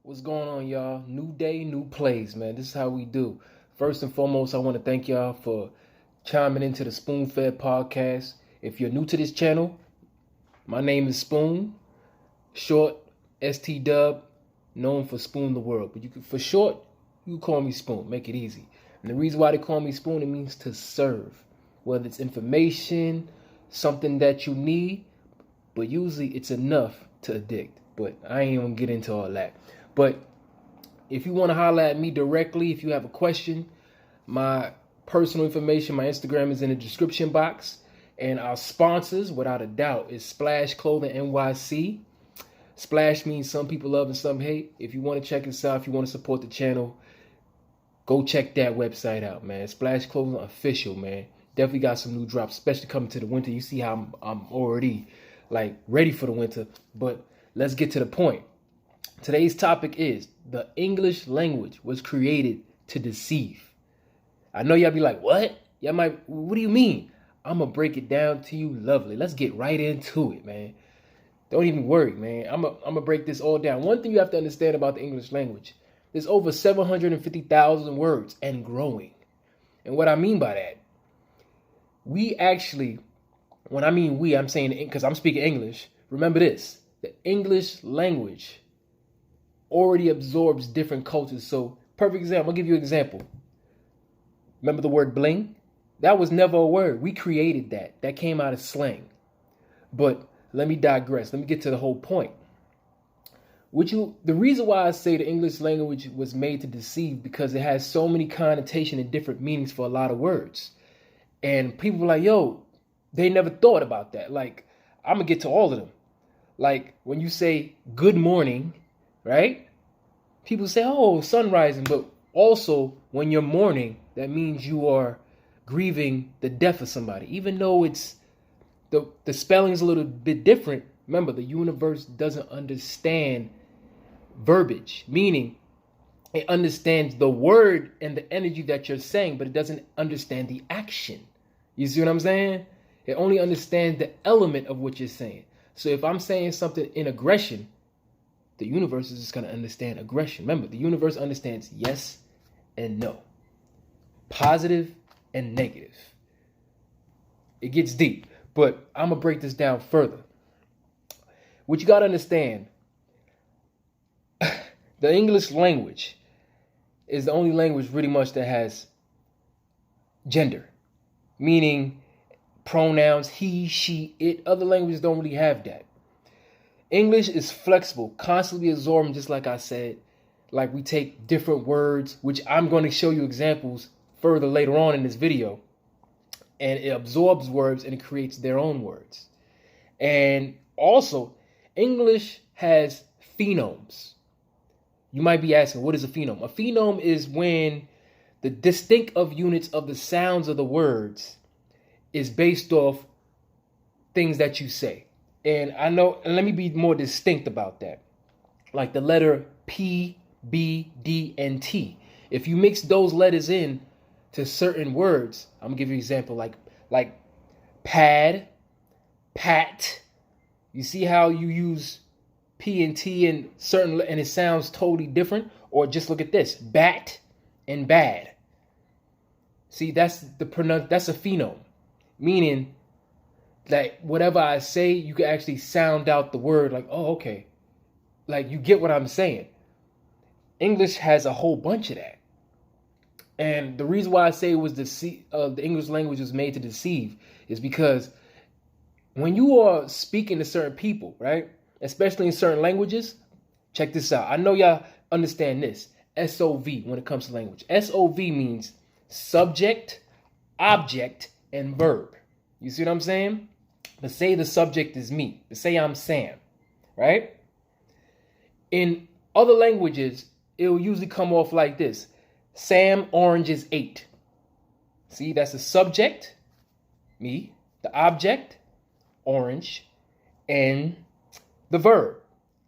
What's going on, y'all? New day, new plays, man. This is how we do. First and foremost, I want to thank y'all for chiming into the Spoon Fed podcast. If you're new to this channel, my name is Spoon, short ST Dub, known for Spoon the World. But for short, you call me Spoon. Make it easy. And the reason why they call me Spoon, it means to serve. Whether it's information, something that you need, but usually it's enough to addict. But I ain't gonna get into all that. But if you want to holler at me directly, if you have a question, my personal information, my Instagram is in the description box. And our sponsors, without a doubt, is Splash Clothing NYC. Splash means some people love and some hate. If you want to check us out, if you want to support the channel, go check that website out, man. Splash Clothing Official, man. Definitely got some new drops, especially coming to the winter. You see how I'm already ready for the winter. But let's get to the point. Today's topic is the English language was created to deceive. I know y'all be like, what? What do you mean? I'm going to break it down to you lovely. Let's get right into it, man. Don't even worry, man. I'm going to break this all down. One thing you have to understand about the English language, there's over 750,000 words and growing. And what I mean by that, we actually, when I mean we, I'm saying because I'm speaking English. Remember this, the English language already absorbs different cultures. So, perfect example, I'll give you an example. Remember the word bling? That was never a word. We created that. That came out of slang. But let me digress. Let me get to the whole point. The reason why I say the English language was made to deceive, because it has so many connotation and different meanings for a lot of words. And people were like, yo, they never thought about that. Like, I'm going to get to all of them. Like, when you say good morning, right? People say, oh, sun rising. But also, when you're mourning, that means you are grieving the death of somebody. Even though it's the spelling's a little bit different. Remember, the universe doesn't understand verbiage, meaning it understands the word and the energy that you're saying, but it doesn't understand the action. You see what I'm saying? It only understands the element of what you're saying. So if I'm saying something in aggression, the universe is just going to understand aggression. Remember, the universe understands yes and no, positive and negative. It gets deep, but I'm going to break this down further. What you got to understand, the English language is the only language pretty much that has gender, meaning pronouns, he, she, it. Other languages don't really have that. English is flexible, constantly absorbing, just like I said. Like, we take different words, which I'm going to show you examples further later on in this video. And it absorbs words and it creates their own words. And also, English has phonemes. You might be asking, what is a phoneme? A phoneme is when the distinctive units of the sounds of the words is based off things that you say. And I know, and let me be more distinct about that. Like the letter P, B, D, and T. If you mix those letters in to certain words, I'm gonna give you an example, like pad, pat. You see how you use P and T in certain, and it sounds totally different? Or just look at this, bat and bad. See, that's a phoneme, meaning that whatever I say, you can actually sound out the word like, oh, okay. Like, you get what I'm saying. English has a whole bunch of that. And the reason why I say it was the English language was made to deceive is because when you are speaking to certain people, right, especially in certain languages, check this out. I know y'all understand this. SOV when it comes to language. SOV means subject, object, and verb. You see what I'm saying? Let's say the subject is me. Let's say I'm Sam, right? In other languages, it will usually come off like this. Sam oranges 8. See, that's the subject, me, the object, orange, and the verb,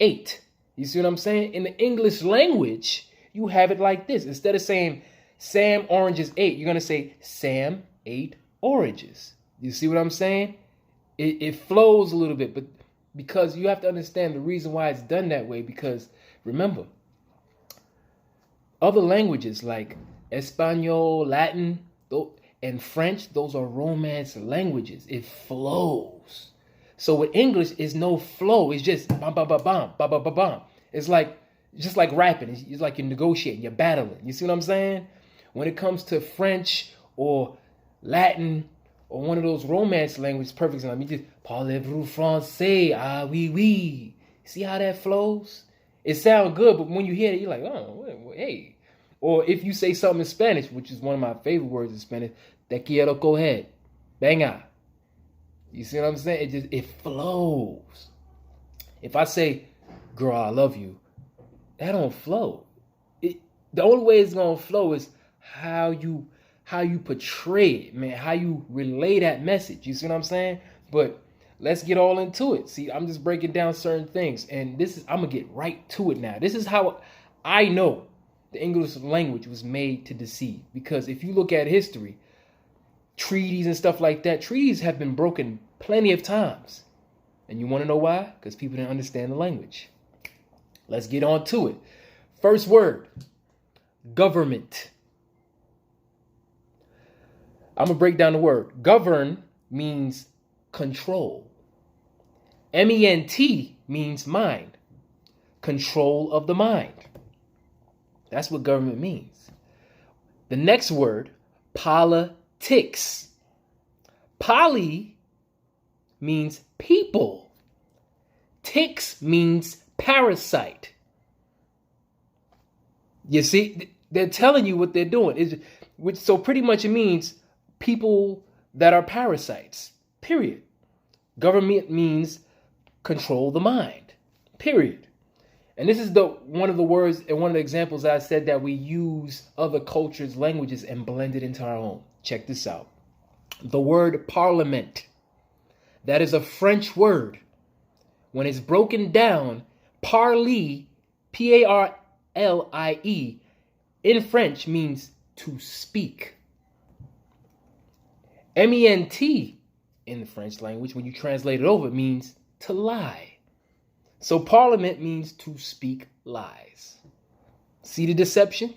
8. You see what I'm saying? In the English language, you have it like this. Instead of saying Sam oranges 8, you're going to say Sam ate oranges. You see what I'm saying? It flows a little bit, but because you have to understand the reason why it's done that way, because remember, Other languages like Espanol, Latin, and French, those are Romance languages. It flows. So with English, it's no flow. It's just bam, bam, bam, bam, bam, bam, bam, bam. It's like just like rapping. It's like you're negotiating, you're battling. You see what I'm saying? When it comes to French or Latin or one of those Romance languages, perfect example. I mean, just parlez-vous français? Ah, oui, oui. See how that flows? It sounds good, but when you hear it, you're like, oh, hey. Or if you say something in Spanish, which is one of my favorite words in Spanish, te quiero coger. Venga. You see what I'm saying? It flows. If I say, girl, I love you, that don't flow. The only way it's gonna flow is how you portray it, man, how you relay that message. You see what I'm saying? But let's get all into it. See, I'm just breaking down certain things, and I'm gonna get right to it now. This is how I know the English language was made to deceive. Because if you look at history, treaties and stuff like that, treaties have been broken plenty of times. And you want to know why? Because people didn't understand the language. Let's get on to it. First word, government. I'm going to break down the word. Govern means control. MENT means mind. Control of the mind. That's what government means. The next word, politics. Poly means people. Ticks means parasite. You see, they're telling you what they're doing. So pretty much it means people that are parasites, period. Government means control the mind, period. And this is one of the words and one of the examples I said that we use other cultures' languages and blend it into our own. Check this out. The word parliament. That is a French word. When it's broken down, parler, P-A-R-L-I-E, in French means to speak. M-E-N-T in the French language, when you translate it over, means to lie. So parliament means to speak lies. See the deception?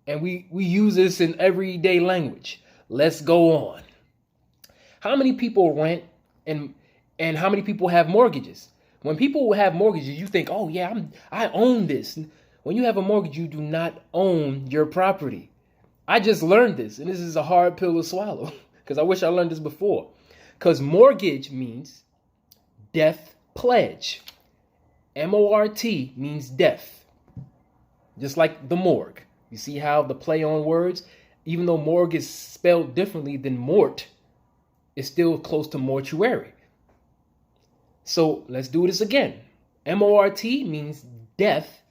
And we use this in everyday language. Let's go on. How many people rent and how many people have mortgages? When people have mortgages, you think, oh yeah, I own this. When you have a mortgage, you do not own your property. I just learned this, and this is a hard pill to swallow because I wish I learned this before. Because mortgage means death pledge. M-O-R-T means death. Just like the morgue. You see how the play on words, even though morgue is spelled differently than mort, it's still close to mortuary. So let's do this again. M-O-R-T means death,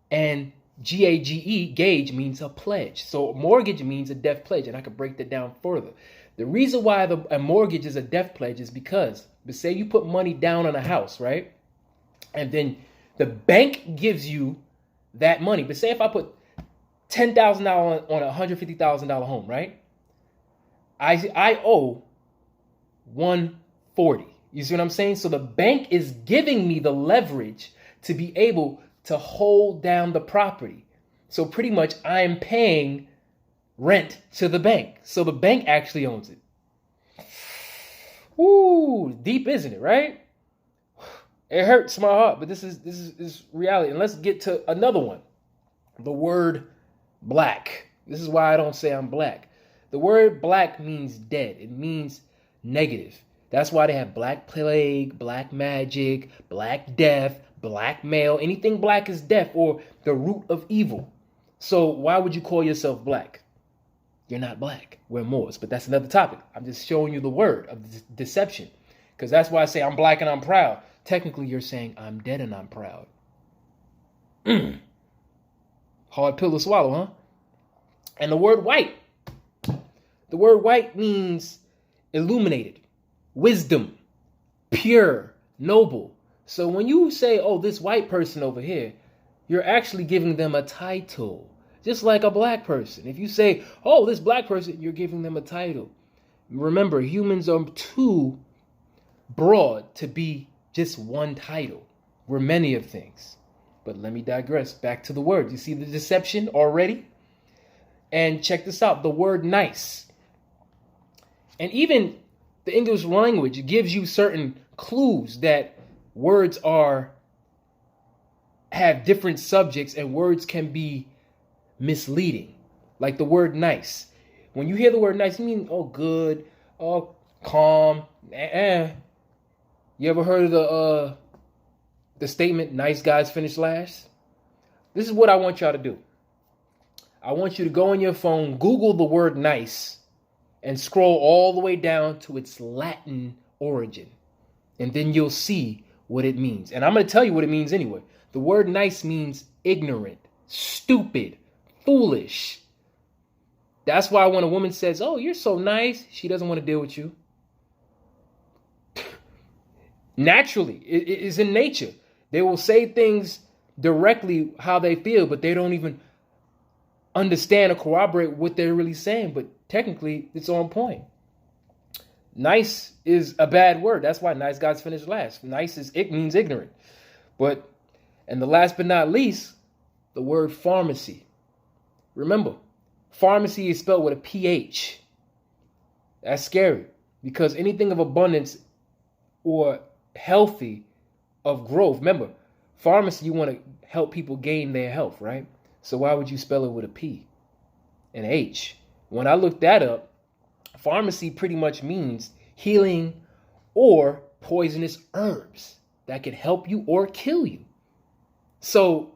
and G-A-G-E, gauge, means a pledge. So mortgage means a death pledge, and I could break that down further. The reason why a mortgage is a death pledge is because, but say you put money down on a house, right? And then the bank gives you that money. But say if I put $10,000 on a $150,000 home, right? I owe $140. You see what I'm saying? So the bank is giving me the leverage to be able to hold down the property. So pretty much I am paying rent to the bank. So the bank actually owns it. Ooh, deep, isn't it, right? It hurts my heart, but this is reality. And let's get to another one. The word black. This is why I don't say I'm black. The word black means dead. It means negative. That's why they have black plague, black magic, black death, blackmail. Anything black is death or the root of evil. So why would you call yourself black? You're not black. We're Moors. But that's another topic. I'm just showing you the word of deception. Because that's why I say I'm black and I'm proud. Technically, you're saying I'm dead and I'm proud. Hard pill to swallow, huh? And the word white. The word white means illuminated, wisdom, pure, noble. So when you say, oh, this white person over here, you're actually giving them a title. Just like a black person. If you say, oh, this black person, you're giving them a title. Remember, humans are too broad to be just one title. We're many of things. But let me digress. Back to the word. You see the deception already? And check this out. The word nice. And even the English language gives you certain clues that words have different subjects and words can be misleading. Like the word nice. When you hear the word nice, you mean, oh, good, oh, calm. You ever heard of the statement, nice guys finish last? This is what I want y'all to do. I want you to go on your phone, Google the word nice, and scroll all the way down to its Latin origin. And then you'll see what it means. And I'm going to tell you what it means anyway. The word nice means ignorant, stupid, foolish. That's why when a woman says, oh, you're so nice, she doesn't want to deal with you. Naturally, it is in nature. They will say things directly how they feel, but they don't even understand or corroborate what they're really saying. But technically, it's on point. Nice is a bad word. That's why nice guys finish last. Nice means ignorant. And the last but not least, the word pharmacy. Remember, pharmacy is spelled with a PH. That's scary because anything of abundance or healthy of growth. Remember, pharmacy, you want to help people gain their health, right? So why would you spell it with a P and H? When I looked that up, pharmacy pretty much means healing or poisonous herbs that could help you or kill you. So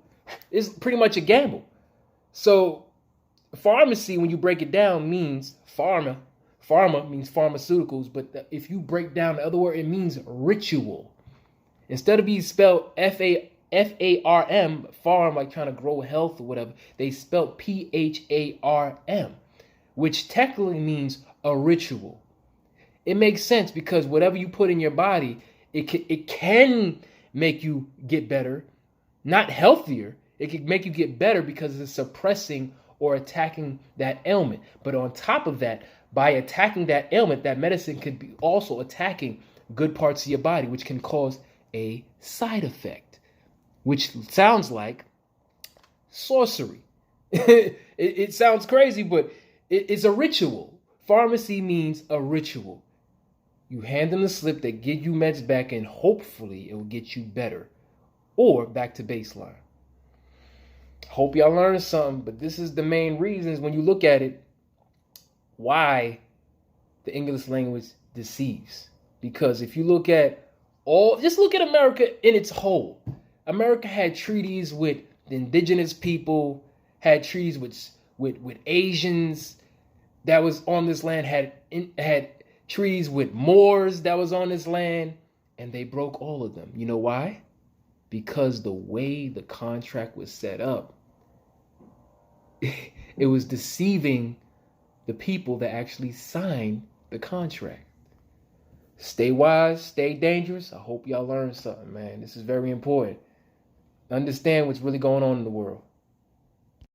it's pretty much a gamble. So pharmacy, when you break it down, means pharma. Pharma means pharmaceuticals, but if you break down the other word, it means ritual. Instead of being spelled F-A-R-M, farm, like trying to grow health or whatever, they spelled P-H-A-R-M, which technically means a ritual. It makes sense because whatever you put in your body, it can make you get better, not healthier. It can make you get better because it's suppressing or attacking that ailment. But on top of that, by attacking that ailment, that medicine could be also attacking good parts of your body, which can cause a side effect, which sounds like sorcery. It sounds crazy, but it's a ritual. Pharmacy means a ritual. You hand them the slip, they give you meds back, and hopefully it will get you better or back to baseline. Hope y'all learned something, but this is the main reasons when you look at it, why the English language deceives. Because if you look at just look at America in its whole. America had treaties with the indigenous people, had treaties with Asians that was on this land, had treaties with Moors that was on this land, and they broke all of them. You know why? Because the way the contract was set up, it was deceiving the people that actually signed the contract. Stay wise, stay dangerous. I hope y'all learned something, man. This is very important. Understand what's really going on in the world.